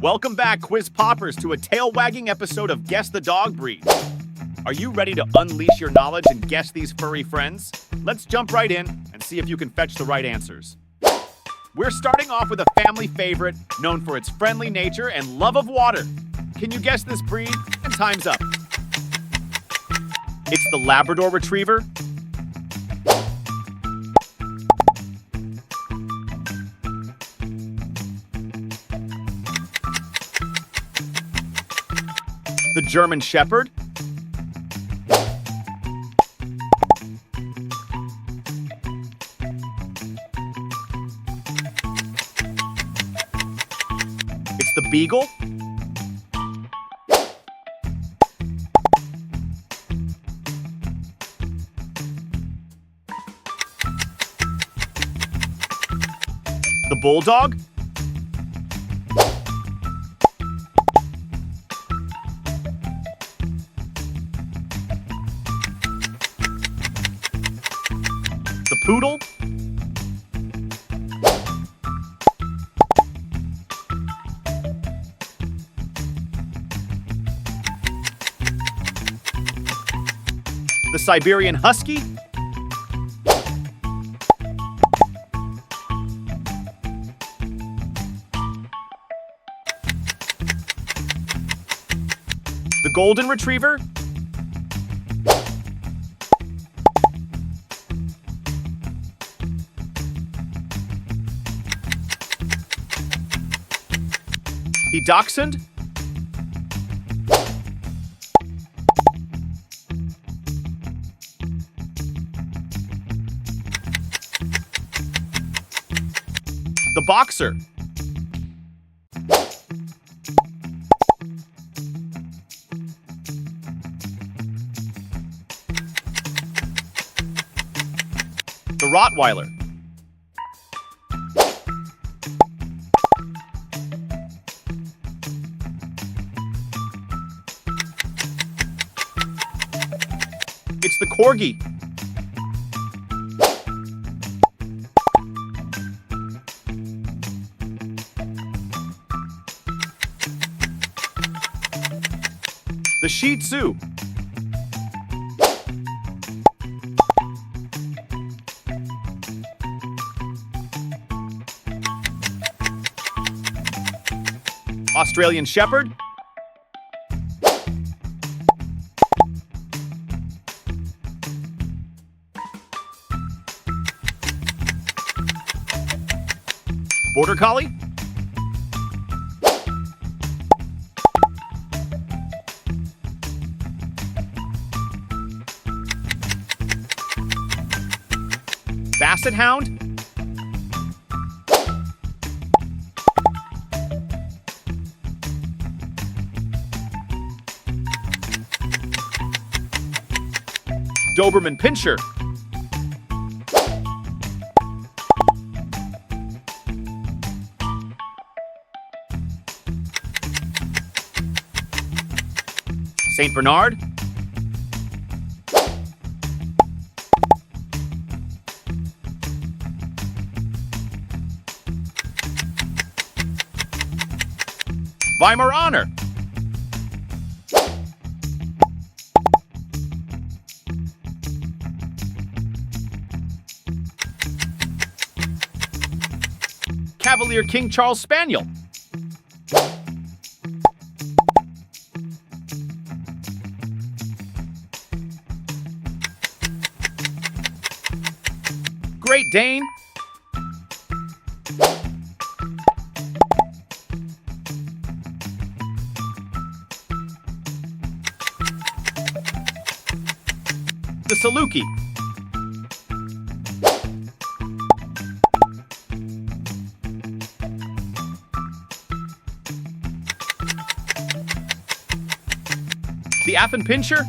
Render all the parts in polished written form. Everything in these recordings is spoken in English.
Welcome back, quiz poppers, to a tail-wagging episode of Guess the Dog Breed. Are you ready to unleash your knowledge and guess these furry friends? Let's jump right in and see if you can fetch the right answers. We're starting off with a family favorite known for its friendly nature and love of water. Can you guess this breed? And time's up. It's the Labrador Retriever. The German Shepherd. It's the Beagle. The Bulldog. The Poodle. The Siberian Husky. The Golden Retriever. The Dachshund. The Boxer. The Rottweiler. It's the Corgi. The Shih Tzu. Australian Shepherd. Border Collie. Basset Hound. Doberman Pinscher. Saint Bernard. Weimaraner. Cavalier King Charles Spaniel. Great Dane. The Saluki. The Affenpinscher.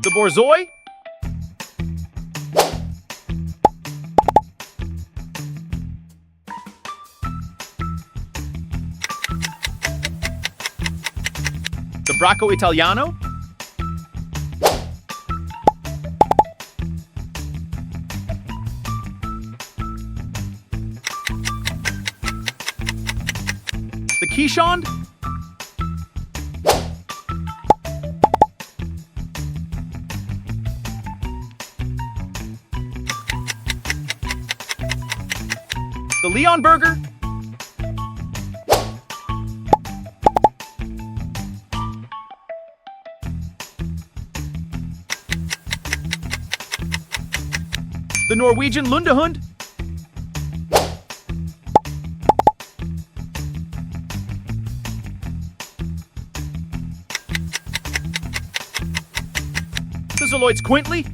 The Borzoi. The Bracco Italiano. Keyshawn? The Leon Burger? The Norwegian Lundehund? The Zoloit's Quintley?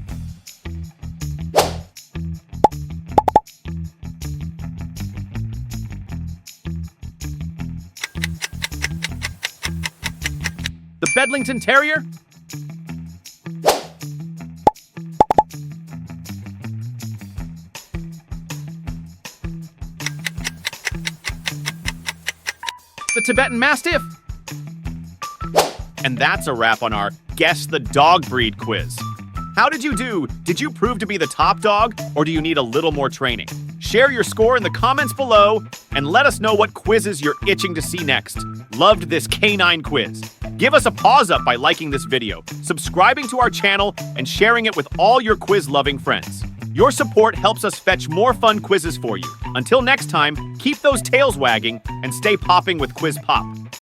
The Bedlington Terrier? The Tibetan Mastiff? And that's a wrap on our Guess the Dog Breed quiz. How did you do? Did you prove to be the top dog, or do you need a little more training? Share your score in the comments below, and let us know what quizzes you're itching to see next. Loved this canine quiz. Give us a paws up by liking this video, subscribing to our channel, and sharing it with all your quiz-loving friends. Your support helps us fetch more fun quizzes for you. Until next time, keep those tails wagging and stay popping with Quiz Pop.